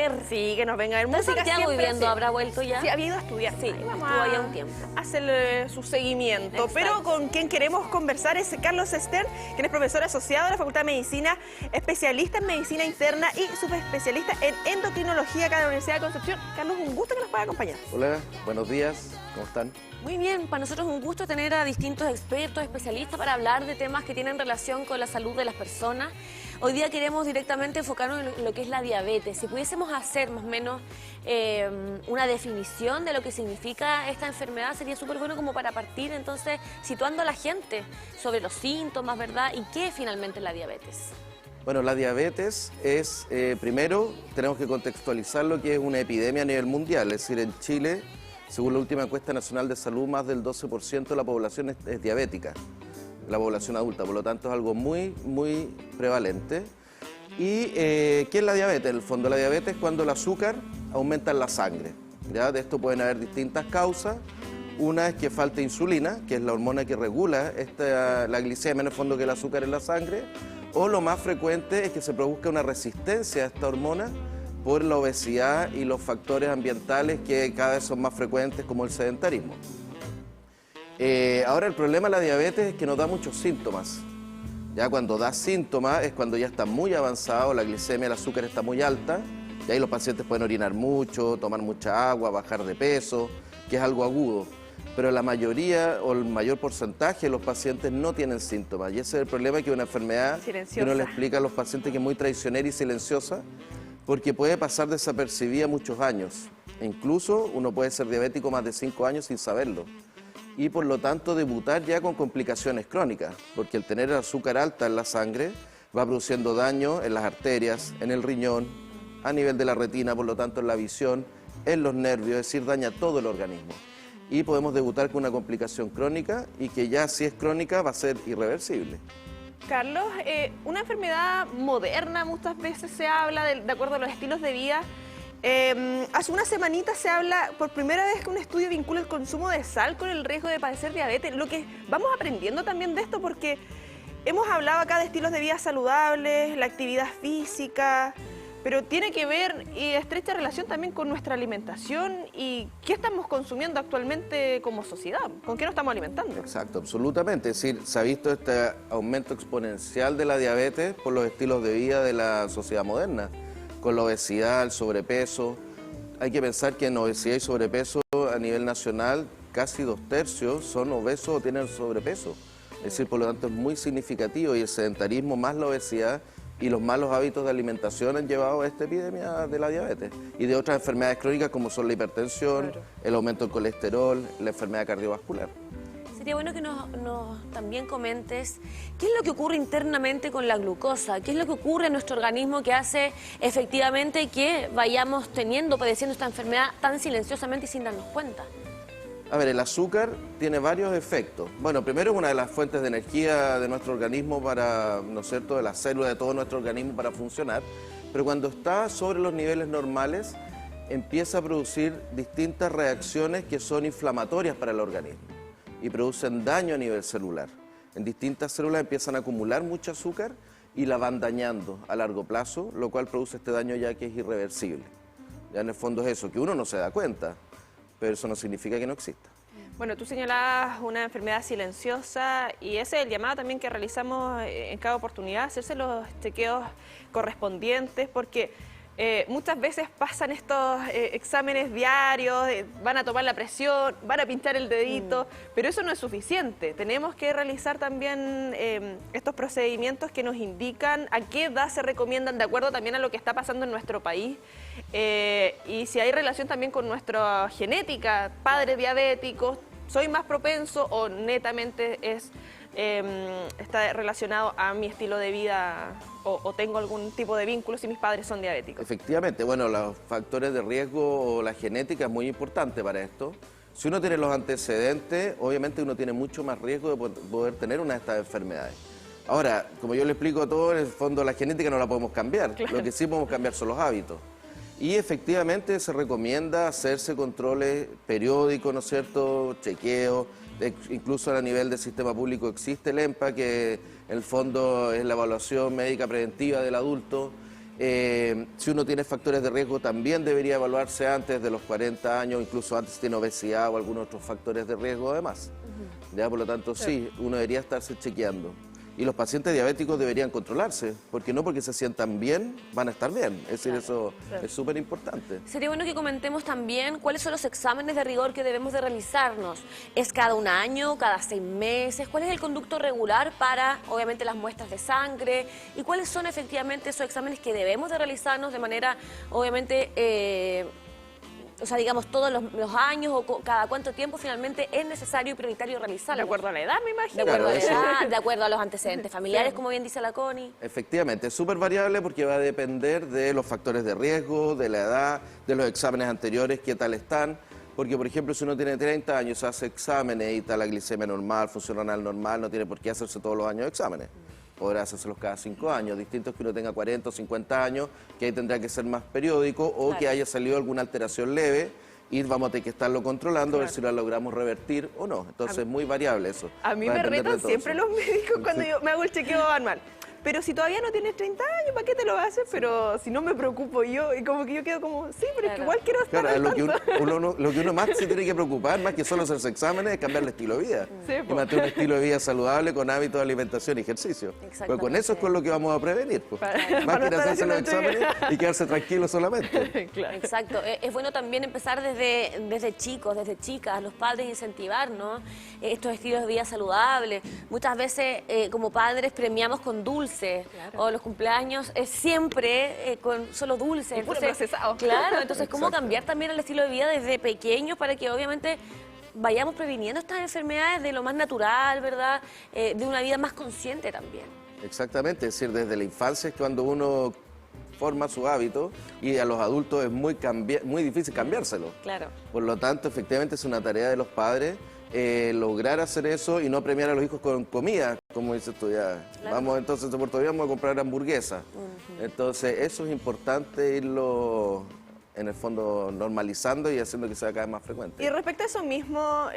ver. Sí, que nos venga a ver música. ¿Está Santiago viviendo? ¿Habrá vuelto ya? Sí, había ido a estudiar. Sí, vamos estuvo allá un tiempo. Hacerle su seguimiento. Exacto. Pero con quien queremos conversar es Carlos Stern, quien es profesor asociado de la Facultad de Medicina, especialista en medicina interna y subespecialista en endocrinología acá de la Universidad de Concepción. Carlos, un gusto que nos pueda acompañar. Hola, buenos días, ¿cómo están? Muy bien, para nosotros es un gusto tener a distintos expertos, especialistas para hablar de temas que tienen relación con la salud de las personas. Hoy día queremos directamente enfocarnos en lo que es la diabetes. Si pudiésemos hacer más o menos una definición de lo que significa esta enfermedad, sería súper bueno como para partir entonces situando a la gente sobre los síntomas, ¿verdad? Y qué es finalmente la diabetes. Bueno, la diabetes es, primero, tenemos que contextualizar lo que es una epidemia a nivel mundial, es decir, en Chile, según la última encuesta nacional de salud, más del 12% de la población es diabética, la población adulta, por lo tanto es algo muy prevalente. ¿Y qué es la diabetes? En el fondo, la diabetes es cuando el azúcar aumenta en la sangre, ¿ya? De esto pueden haber distintas causas. Una es que falta insulina, que es la hormona que regula la glicemia, en el fondo, que es el azúcar en la sangre. O lo más frecuente es que se produzca una resistencia a esta hormona por la obesidad y los factores ambientales que cada vez son más frecuentes, como el sedentarismo. Ahora el problema de la diabetes es que nos da muchos síntomas. Ya cuando da síntomas es cuando ya está muy avanzado, la glicemia, el azúcar está muy alta, y ahí los pacientes pueden orinar mucho, tomar mucha agua, bajar de peso, que es algo agudo. Pero la mayoría o el mayor porcentaje de los pacientes no tienen síntomas. Y ese es el problema, que es una enfermedad silenciosa, que uno le explica a los pacientes que es muy traicionera y silenciosa, porque puede pasar desapercibida muchos años. E incluso uno puede ser diabético más de 5 años sin saberlo. Y por lo tanto debutar ya con complicaciones crónicas, porque el tener el azúcar alta en la sangre va produciendo daño en las arterias, en el riñón, a nivel de la retina, por lo tanto en la visión, en los nervios, es decir, daña todo el organismo. Y podemos debutar con una complicación crónica y que ya si es crónica va a ser irreversible. Carlos, una enfermedad moderna, muchas veces se habla de acuerdo a los estilos de vida. Hace unas semanitas se habla por primera vez que un estudio vincula el consumo de sal con el riesgo de padecer diabetes. Lo que vamos aprendiendo también de esto, porque hemos hablado acá de estilos de vida saludables, la actividad física, pero tiene que ver y estrecha relación también con nuestra alimentación y qué estamos consumiendo actualmente como sociedad, con qué nos estamos alimentando. Exacto, absolutamente. Es decir, se ha visto este aumento exponencial de la diabetes por los estilos de vida de la sociedad moderna, con la obesidad, el sobrepeso. Hay que pensar que en obesidad y sobrepeso a nivel nacional casi 2/3 son obesos o tienen sobrepeso. Es decir, por lo tanto es muy significativo, y el sedentarismo más la obesidad y los malos hábitos de alimentación han llevado a esta epidemia de la diabetes y de otras enfermedades crónicas como son la hipertensión, claro, el aumento del colesterol, la enfermedad cardiovascular. Sería bueno que nos también comentes qué es lo que ocurre internamente con la glucosa, qué es lo que ocurre en nuestro organismo que hace efectivamente que vayamos padeciendo esta enfermedad tan silenciosamente y sin darnos cuenta. A ver, el azúcar tiene varios efectos. Bueno, primero es una de las fuentes de energía de nuestro organismo para, ¿no es cierto?, de las células de todo nuestro organismo para funcionar, pero cuando está sobre los niveles normales empieza a producir distintas reacciones que son inflamatorias para el organismo y producen daño a nivel celular. En distintas células empiezan a acumular mucho azúcar y la van dañando a largo plazo, lo cual produce este daño ya que es irreversible. Ya en el fondo es eso, que uno no se da cuenta, pero eso no significa que no exista. Bueno, tú señalabas una enfermedad silenciosa y ese es el llamado también que realizamos en cada oportunidad, hacerse los chequeos correspondientes, porque muchas veces pasan estos exámenes diarios, van a tomar la presión, van a pinchar el dedito, pero eso no es suficiente. Tenemos que realizar también estos procedimientos que nos indican a qué edad se recomiendan, de acuerdo también a lo que está pasando en nuestro país, y si hay relación también con nuestra genética, padres diabéticos, soy más propenso o netamente está relacionado a mi estilo de vida o tengo algún tipo de vínculo si mis padres son diabéticos. Efectivamente, bueno, los factores de riesgo o la genética es muy importante para esto. Si uno tiene los antecedentes, obviamente uno tiene mucho más riesgo de poder tener una de estas enfermedades. Ahora, como yo le explico a todos, en el fondo la genética no la podemos cambiar, claro. Lo que sí podemos cambiar son los hábitos. Y efectivamente se recomienda hacerse controles periódicos, ¿no es cierto?, chequeos, incluso a nivel del sistema público existe el EMPA, que en el fondo es la evaluación médica preventiva del adulto, Si uno tiene factores de riesgo también debería evaluarse antes de los 40 años, incluso antes si tiene obesidad o algunos otros factores de riesgo además. ¿Ya? Por lo tanto, sí, uno debería estarse chequeando. Y los pacientes diabéticos deberían controlarse, porque no porque se sientan bien, van a estar bien. Es decir, eso es súper importante. Sería bueno que comentemos también cuáles son los exámenes de rigor que debemos de realizarnos. ¿Es cada un año, cada 6 meses? ¿Cuál es el conducto regular para, obviamente, las muestras de sangre? ¿Y cuáles son efectivamente esos exámenes que debemos de realizarnos de manera, obviamente, o sea, digamos, todos los años o cada cuánto tiempo finalmente es necesario y prioritario realizarlo? De acuerdo a la edad, me imagino. De acuerdo Claro, a la edad, de acuerdo a los antecedentes familiares, Sí. como bien dice la Connie. Efectivamente, es súper variable porque va a depender de los factores de riesgo, de la edad, de los exámenes anteriores, qué tal están. Porque, por ejemplo, si uno tiene 30 años, hace exámenes y está la glicemia normal, función renal normal, no tiene por qué hacerse todos los años exámenes. Podrá hacérselos cada 5 años, distintos que uno tenga 40 o 50 años, que ahí tendrá que ser más periódico o Claro. que haya salido alguna alteración leve y vamos a tener que estarlo controlando, a ver si lo logramos revertir o no. Entonces es muy variable eso. A mí Va a me depender de retan todo siempre eso. los médicos cuando yo me hago el chequeo anual. Pero si todavía no tienes 30 años, ¿para qué te lo haces? Pero si no me preocupo yo, y como que yo quedo como, sí, pero es que Claro. igual quiero estar Claro, al lo que, tanto. lo que uno más se tiene que preocupar, más que solo hacerse exámenes, es cambiar el estilo de vida. Sí, Y po. mantener un estilo de vida saludable con hábitos de alimentación y ejercicio. Pues con eso es con lo que vamos a prevenir. Pues. Para Más no que ir a estar hacerse los haciendo el exámenes y quedarse tranquilo solamente. Claro. Exacto, es bueno también empezar desde chicos, desde chicas, los padres incentivar, ¿no? Estos estilos de vida saludables. Muchas veces como padres premiamos con dulces, o los cumpleaños es siempre con solo dulces. Y puro procesado. Claro, entonces cómo Exacto. cambiar también el estilo de vida desde pequeños para que obviamente vayamos previniendo estas enfermedades de lo más natural, ¿verdad? De una vida más consciente también. Exactamente, es decir, desde la infancia es cuando uno forma su hábito y a los adultos es muy difícil cambiárselo. Claro. Por lo tanto, efectivamente es una tarea de los padres lograr hacer eso y no premiar a los hijos con comida, como dices tú ya. Claro. Vamos entonces por todavía vamos a comprar hamburguesa. Entonces eso es importante irlo en el fondo normalizando y haciendo que sea cada vez más frecuente. Y respecto a eso mismo,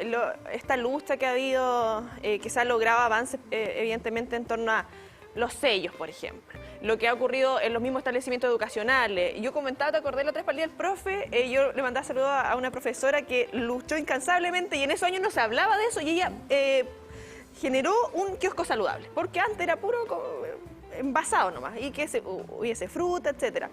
esta lucha que ha habido, que se ha logrado avances evidentemente en torno a los sellos, por ejemplo. Lo que ha ocurrido en los mismos establecimientos educacionales. Yo comentaba, te acordé la otra vez para el día del profe, yo le mandaba saludos a una profesora que luchó incansablemente y en esos años no se hablaba de eso y ella generó un kiosco saludable, porque antes era puro envasado nomás y que hubiese fruta, etcétera.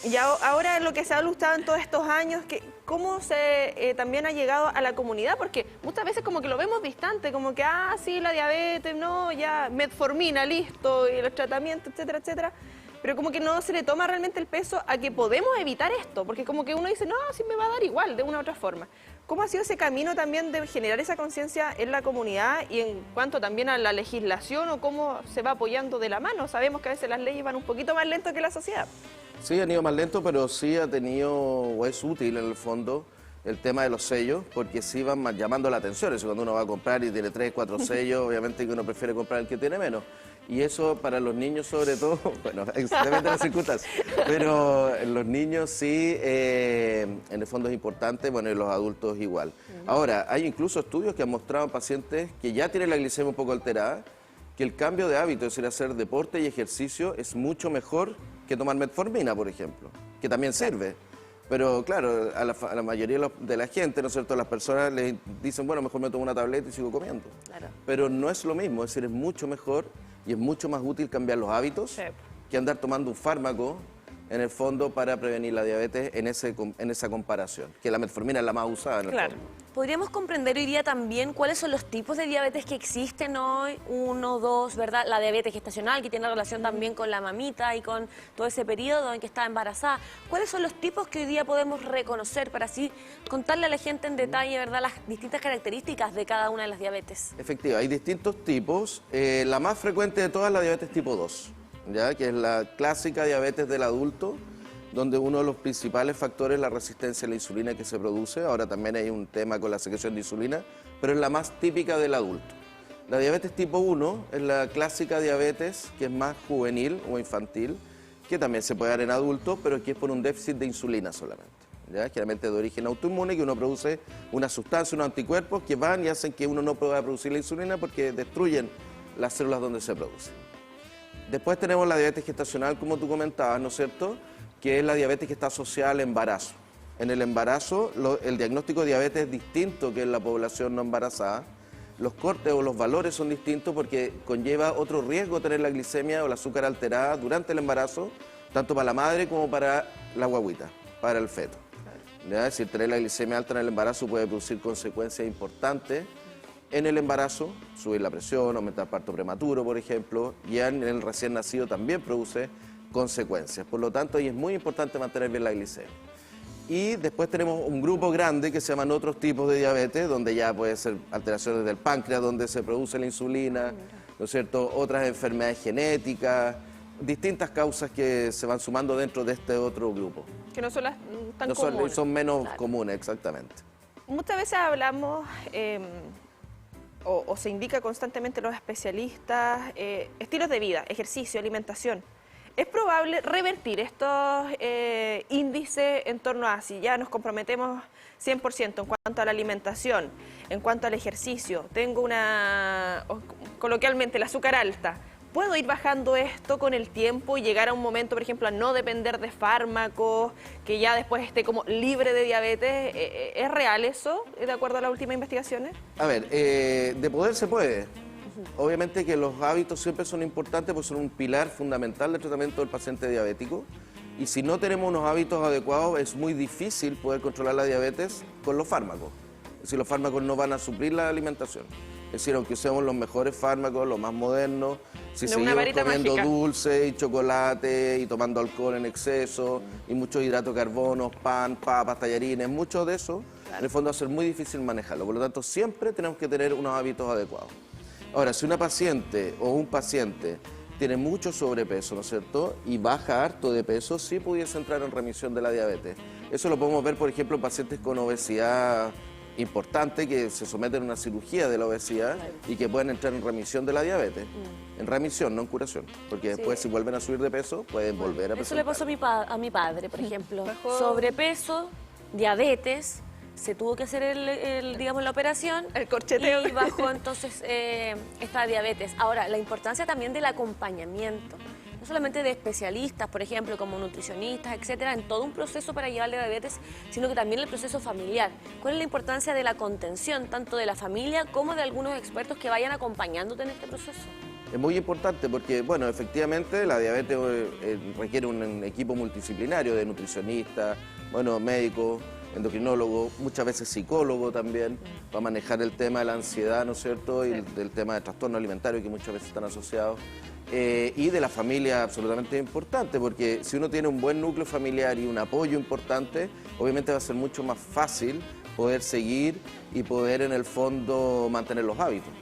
Y ahora lo que se ha luchado en todos estos años, que cómo se también ha llegado a la comunidad, porque muchas veces como que lo vemos distante, como que, sí, la diabetes, no, ya, metformina, listo, y los tratamientos, etcétera, etcétera. Pero como que no se le toma realmente el peso a que podemos evitar esto, porque como que uno dice, no, sí me va a dar igual, de una u otra forma. ¿Cómo ha sido ese camino también de generar esa conciencia en la comunidad y en cuanto también a la legislación o cómo se va apoyando de la mano? Sabemos que a veces las leyes van un poquito más lento que la sociedad. Sí, han ido más lento, pero sí ha tenido, o es útil en el fondo, el tema de los sellos, porque sí van llamando la atención. Eso cuando uno va a comprar y tiene 3, 4 sellos, obviamente que uno prefiere comprar el que tiene menos. Y eso para los niños sobre todo, bueno, depende de las circunstancias, pero en los niños sí, en el fondo es importante, bueno, y los adultos igual. Ahora, hay incluso estudios que han mostrado en pacientes que ya tienen la glicemia un poco alterada, que el cambio de hábito, es decir, hacer deporte y ejercicio es mucho mejor que tomar metformina, por ejemplo, que también sirve. Pero claro, a la mayoría de la gente, ¿no es cierto?, las personas les dicen, bueno, mejor me tomo una tableta y sigo comiendo. Claro. Pero no es lo mismo, es decir, es mucho mejor y es mucho más útil cambiar los hábitos Sí. que andar tomando un fármaco, en el fondo, para prevenir la diabetes en esa comparación, que la metformina es la más usada en el Claro. fondo. ¿Podríamos comprender hoy día también cuáles son los tipos de diabetes que existen hoy? 1, 2, ¿verdad? La diabetes gestacional, que tiene relación también con la mamita y con todo ese periodo en que está embarazada. ¿Cuáles son los tipos que hoy día podemos reconocer para así contarle a la gente en detalle, ¿verdad?, las distintas características de cada una de las diabetes? Efectivo, hay distintos tipos. La más frecuente de todas es la diabetes tipo 2, ¿ya? Que es la clásica diabetes del adulto, donde uno de los principales factores es la resistencia a la insulina que se produce. Ahora también hay un tema con la secreción de insulina, pero es la más típica del adulto. La diabetes tipo 1 es la clásica diabetes que es más juvenil o infantil, que también se puede dar en adultos, pero que es por un déficit de insulina solamente. ¿Ya? Generalmente de origen autoinmune, que uno produce una sustancia, unos anticuerpos que van y hacen que uno no pueda producir la insulina porque destruyen las células donde se produce. Después tenemos la diabetes gestacional, como tú comentabas, ¿no es cierto?, que es la diabetes que está asociada al embarazo. En el embarazo, el diagnóstico de diabetes es distinto que en la población no embarazada. Los cortes o los valores son distintos porque conlleva otro riesgo tener la glicemia o el azúcar alterada durante el embarazo, tanto para la madre como para la guagüita, para el feto. ¿Ya? Es decir, tener la glicemia alta en el embarazo puede producir consecuencias importantes en el embarazo, subir la presión, aumentar parto prematuro, por ejemplo, y en el recién nacido también produce consecuencias. Por lo tanto, ahí es muy importante mantener bien la glicemia. Y después tenemos un grupo grande que se llaman otros tipos de diabetes, donde ya puede ser alteraciones del páncreas, donde se produce la insulina, ¿no es cierto?, otras enfermedades genéticas, distintas causas que se van sumando dentro de este otro grupo. Que no son las tan no son, comunes. son menos comunes, exactamente. Muchas veces hablamos, o se indica constantemente los especialistas, estilos de vida, ejercicio, alimentación. ¿Es probable revertir estos índices en torno a si ya nos comprometemos 100% en cuanto a la alimentación, en cuanto al ejercicio? Tengo coloquialmente, el azúcar alta. ¿Puedo ir bajando esto con el tiempo y llegar a un momento, por ejemplo, a no depender de fármacos, que ya después esté como libre de diabetes? ¿Es real eso, de acuerdo a las últimas investigaciones? A ver, de poder se puede. Obviamente que los hábitos siempre son importantes porque son un pilar fundamental del tratamiento del paciente diabético. Y si no tenemos unos hábitos adecuados, es muy difícil poder controlar la diabetes con los fármacos. Es decir, los fármacos no van a suplir la alimentación. Es decir, aunque usemos los mejores fármacos, los más modernos, si seguimos comiendo dulce y chocolate y tomando alcohol en exceso y mucho hidrato de carbono, pan, papas, tallarines, mucho de eso, en el fondo va a ser muy difícil manejarlo. Por lo tanto, siempre tenemos que tener unos hábitos adecuados. Ahora, si una paciente o un paciente tiene mucho sobrepeso, ¿no es cierto?, y baja harto de peso, sí pudiese entrar en remisión de la diabetes. Eso lo podemos ver, por ejemplo, en pacientes con obesidad importante que se someten a una cirugía de la obesidad y que pueden entrar en remisión de la diabetes. En remisión, no en curación, porque después si vuelven a subir de peso pueden volver a presentar. Eso le pasó a mi padre, por ejemplo. Sobrepeso, diabetes, se tuvo que hacer digamos, la operación. El corcheteo. Y bajó entonces esta diabetes. Ahora, la importancia también del acompañamiento. No solamente de especialistas, por ejemplo, como nutricionistas, etcétera, en todo un proceso para llevar la diabetes, sino que también el proceso familiar. ¿Cuál es la importancia de la contención, tanto de la familia como de algunos expertos que vayan acompañándote en este proceso? Es muy importante porque, bueno, efectivamente la diabetes requiere un equipo multidisciplinario de nutricionistas, bueno, médicos, endocrinólogo, muchas veces psicólogo también, para manejar el tema de la ansiedad, ¿no es cierto?, y del tema de trastorno alimentario que muchas veces están asociados. Y de la familia absolutamente importante, porque si uno tiene un buen núcleo familiar y un apoyo importante, obviamente va a ser mucho más fácil poder seguir y poder en el fondo mantener los hábitos,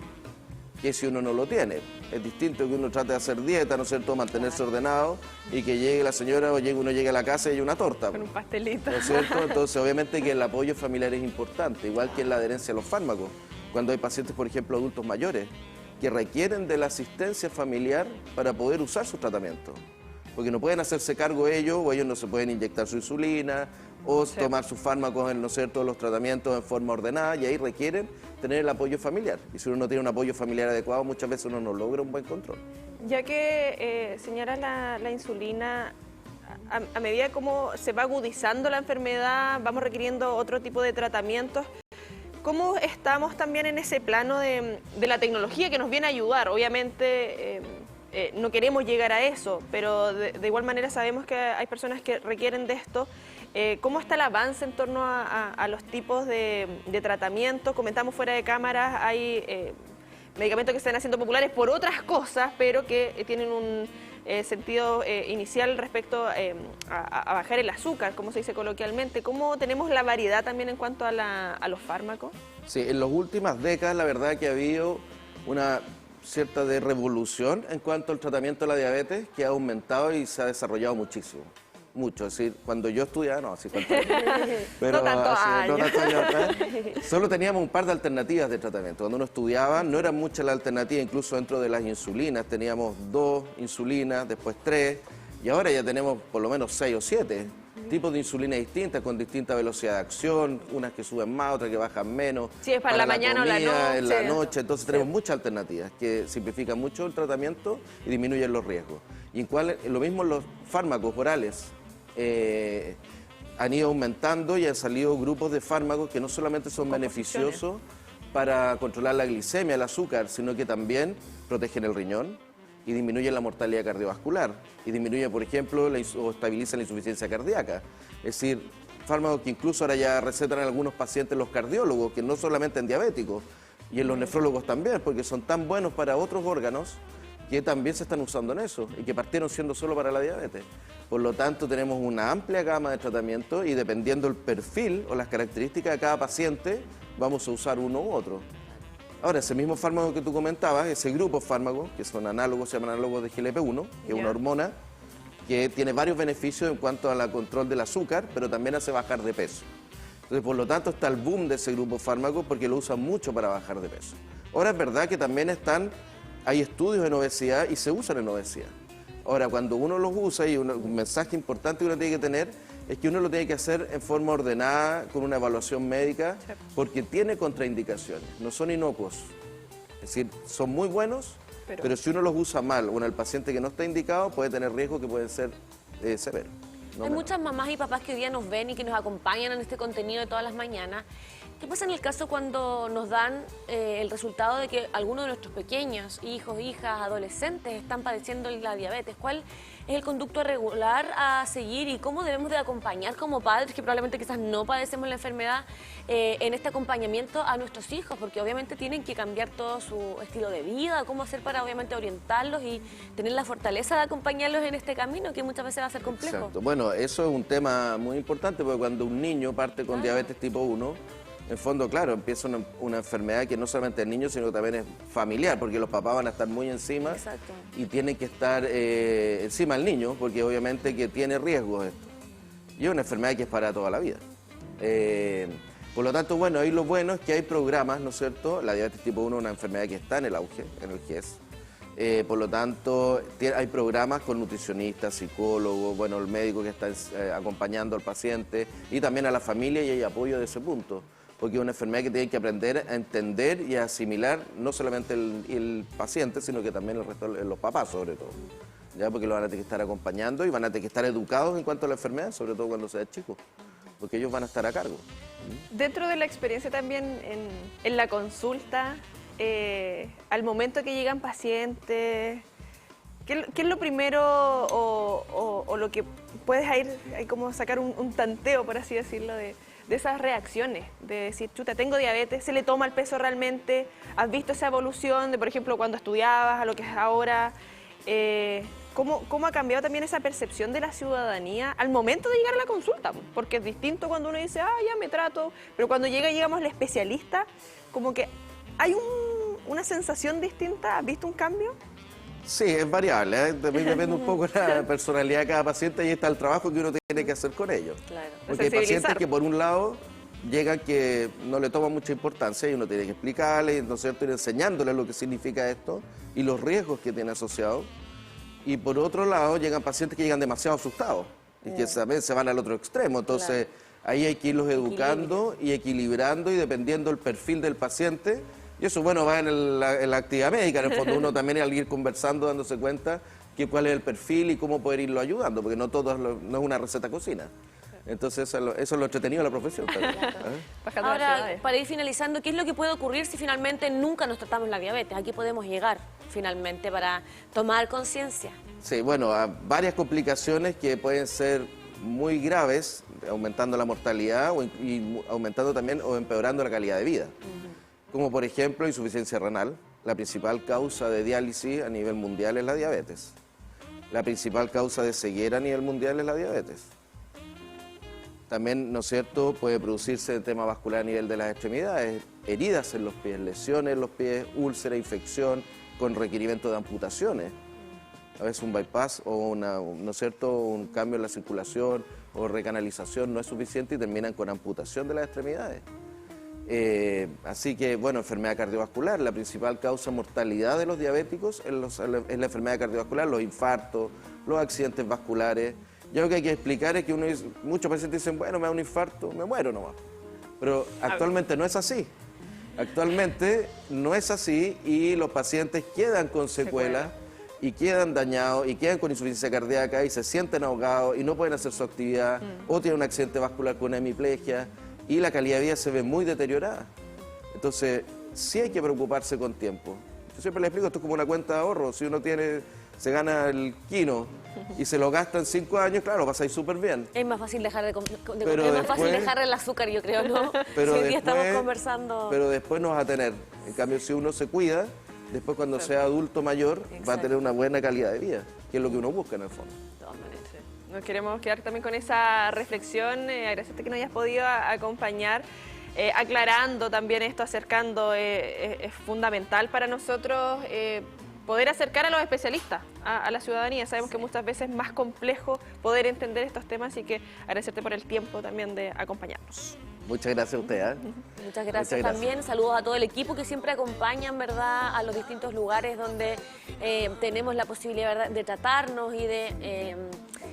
que si uno no lo tiene. Es distinto que uno trate de hacer dieta, ¿no es cierto?, mantenerse ordenado y que llegue la señora o uno llegue a la casa y hay una torta. Con un pastelito. ¿No es cierto? Entonces obviamente que el apoyo familiar es importante, igual que en la adherencia a los fármacos. Cuando hay pacientes, por ejemplo, adultos mayores, que requieren de la asistencia familiar para poder usar sus tratamientos. Porque no pueden hacerse cargo ellos, o ellos no se pueden inyectar su insulina, o tomar sus fármacos, ¿no es cierto?, los tratamientos en forma ordenada, y ahí requieren tener el apoyo familiar. Y si uno no tiene un apoyo familiar adecuado, muchas veces uno no logra un buen control. Ya que señalas la insulina, a medida como se va agudizando la enfermedad, vamos requiriendo otro tipo de tratamientos. ¿Cómo estamos también en ese plano de la tecnología que nos viene a ayudar? Obviamente no queremos llegar a eso, pero de igual manera sabemos que hay personas que requieren de esto. ¿Cómo está el avance en torno a los tipos de tratamiento? Comentamos fuera de cámaras, hay medicamentos que se están haciendo populares por otras cosas, pero que tienen un sentido inicial respecto a bajar el azúcar, como se dice coloquialmente. ¿Cómo tenemos la variedad también en cuanto a los fármacos? Sí, en las últimas décadas la verdad que ha habido una cierta revolución en cuanto al tratamiento de la diabetes, que ha aumentado y se ha desarrollado muchísimo. Mucho, es decir, cuando yo estudiaba, no, así cuánto, pero no tantos no tantos años atrás, solo teníamos un par de alternativas de tratamiento. Cuando uno estudiaba, no eran muchas las alternativas, incluso dentro de las insulinas, teníamos 2 insulinas, después 3, y ahora ya tenemos por lo menos 6 o 7 tipos de insulina distintas, con distinta velocidad de acción, unas que suben más, otras que bajan menos. Sí, es para la mañana o la noche. En la noche, entonces tenemos muchas alternativas que simplifican mucho el tratamiento y disminuyen los riesgos. Y lo mismo los fármacos orales. Han ido aumentando y han salido grupos de fármacos que no solamente son beneficiosos para controlar la glicemia, el azúcar, sino que también protegen el riñón y disminuyen la mortalidad cardiovascular y disminuyen, por ejemplo, o estabilizan la insuficiencia cardíaca. Es decir, fármacos que incluso ahora ya recetan en algunos pacientes los cardiólogos, que no solamente en diabéticos, y en los nefrólogos también, porque son tan buenos para otros órganos que también se están usando en eso y que partieron siendo solo para la diabetes. Por lo tanto, tenemos una amplia gama de tratamientos y dependiendo del perfil o las características de cada paciente, vamos a usar uno u otro. Ahora, ese mismo fármaco que tú comentabas, ese grupo de fármacos, que son análogos, se llaman análogos de GLP-1, que es una hormona que tiene varios beneficios en cuanto al control del azúcar, pero también hace bajar de peso. Entonces, por lo tanto, está el boom de ese grupo de fármacos porque lo usan mucho para bajar de peso. Ahora, es verdad que también hay estudios en obesidad y se usan en obesidad. Ahora, cuando uno los usa, y un mensaje importante que uno tiene que tener, es que uno lo tiene que hacer en forma ordenada, con una evaluación médica, porque tiene contraindicaciones, no son inocuos. Es decir, son muy buenos, pero si uno los usa mal o en el paciente que no está indicado, puede tener riesgos que pueden ser severos. Hay muchas mamás y papás que hoy día nos ven y que nos acompañan en este contenido de todas las mañanas. ¿Qué pasa en el caso cuando nos dan el resultado de que algunos de nuestros pequeños, hijos, hijas, adolescentes, están padeciendo la diabetes? ¿Cuál es el conducto regular a seguir y cómo debemos de acompañar como padres, que probablemente quizás no padecemos la enfermedad, en este acompañamiento a nuestros hijos? Porque obviamente tienen que cambiar todo su estilo de vida, cómo hacer para obviamente orientarlos y tener la fortaleza de acompañarlos en este camino, que muchas veces va a ser complejo. Exacto. Bueno, eso es un tema muy importante, porque cuando un niño parte con diabetes tipo 1, en fondo, claro, empieza una enfermedad que no solamente es niño, sino que también es familiar, porque los papás van a estar muy encima. Exacto. Y tienen que estar encima del niño, porque obviamente que tiene riesgos esto. Y es una enfermedad que es para toda la vida. Por lo tanto, bueno, ahí lo bueno es que hay programas, ¿no es cierto? La diabetes tipo 1 es una enfermedad que está en el auge, en el GES. Por lo tanto, hay programas con nutricionistas, psicólogos, bueno, el médico que está acompañando al paciente y también a la familia, y hay apoyo de ese punto. Porque es una enfermedad que tiene que aprender a entender y a asimilar no solamente el paciente, sino que también el resto, los papás sobre todo. ¿Ya? Porque lo van a tener que estar acompañando y van a tener que estar educados en cuanto a la enfermedad, sobre todo cuando sea chico, porque ellos van a estar a cargo. Dentro de la experiencia también en la consulta, al momento que llegan pacientes, ¿qué es lo primero o lo que puedes ir como sacar un tanteo, por así decirlo, de esas reacciones? De decir, chuta, tengo diabetes, ¿se le toma el peso realmente? ¿Has visto esa evolución de, por ejemplo, cuando estudiabas a lo que es ahora? ¿Cómo ha cambiado también esa percepción de la ciudadanía al momento de llegar a la consulta? Porque es distinto cuando uno dice, ya me trato, pero cuando llegamos al especialista, como que hay una sensación distinta. ¿Has visto un cambio? Sí, es variable, también depende un poco de la personalidad de cada paciente y está el trabajo que uno tiene que hacer con ellos. Claro. Porque hay pacientes que por un lado llegan que no le toman mucha importancia y uno tiene que explicarles, ¿no es cierto?, ir enseñándoles lo que significa esto y los riesgos que tiene asociado. Y por otro lado llegan pacientes que llegan demasiado asustados y que también se van al otro extremo. Entonces ahí hay que irlos educando y equilibrando y dependiendo del perfil del paciente. Y eso, bueno, va en la actividad médica. En el fondo uno también al ir conversando, dándose cuenta que cuál es el perfil y cómo poder irlo ayudando, porque no todo no es una receta cocina. Entonces eso es lo entretenido de la profesión. Ahora, para ir finalizando, ¿qué es lo que puede ocurrir si finalmente nunca nos tratamos la diabetes? ¿A qué podemos llegar finalmente para tomar conciencia? Sí, bueno, a varias complicaciones que pueden ser muy graves, aumentando la mortalidad y aumentando también o empeorando la calidad de vida. Como por ejemplo insuficiencia renal. La principal causa de diálisis a nivel mundial es la diabetes. La principal causa de ceguera a nivel mundial es la diabetes. También, ¿no es cierto?, puede producirse tema vascular a nivel de las extremidades, heridas en los pies, lesiones en los pies, úlcera, infección, con requerimiento de amputaciones. A veces un bypass o ¿no es cierto?, un cambio en la circulación o recanalización no es suficiente y terminan con amputación de las extremidades. Así que, bueno, enfermedad cardiovascular, la principal causa de mortalidad de los diabéticos es la enfermedad cardiovascular, los infartos, los accidentes vasculares, Y algo que hay que explicar es que muchos pacientes dicen, bueno, me da un infarto, me muero nomás. Pero actualmente no es así. Actualmente no es así y los pacientes quedan con secuelas y quedan dañados y quedan con insuficiencia cardíaca y se sienten ahogados y no pueden hacer su actividad o tienen un accidente vascular con hemiplegia y la calidad de vida se ve muy deteriorada. Entonces, sí hay que preocuparse con tiempo. Yo siempre les explico, esto es como una cuenta de ahorro. Si uno se gana el quino y se lo gasta en 5 años, claro, pasa ahí súper bien. Es más fácil dejar Pero es más fácil dejar el azúcar, yo creo, ¿no? Pero Si hoy día estamos conversando. Pero después no vas a tener. En cambio, si uno se cuida, después cuando sea adulto mayor, va a tener una buena calidad de vida, que es lo que uno busca en el fondo. De todas maneras. Nos queremos quedar también con esa reflexión. Agradecerte que nos hayas podido acompañar. Aclarando también esto, acercando, es fundamental para nosotros poder acercar a los especialistas a la ciudadanía. Sabemos que muchas veces es más complejo poder entender estos temas, así que agradecerte por el tiempo también de acompañarnos. Muchas gracias a usted. Muchas gracias también. Saludos a todo el equipo que siempre acompañan, ¿verdad?, a los distintos lugares donde tenemos la posibilidad, ¿verdad?, de tratarnos y de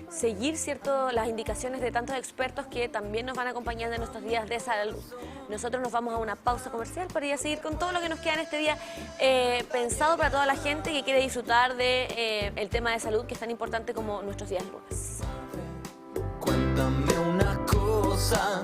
seguir, ¿cierto?, las indicaciones de tantos expertos que también nos van acompañando en nuestros días de salud. Nosotros nos vamos a una pausa comercial para ir a seguir con todo lo que nos queda en este día pensado para toda la gente que quiere disfrutar de el tema de salud, que es tan importante como nuestros días lunes. Cuéntame una cosa.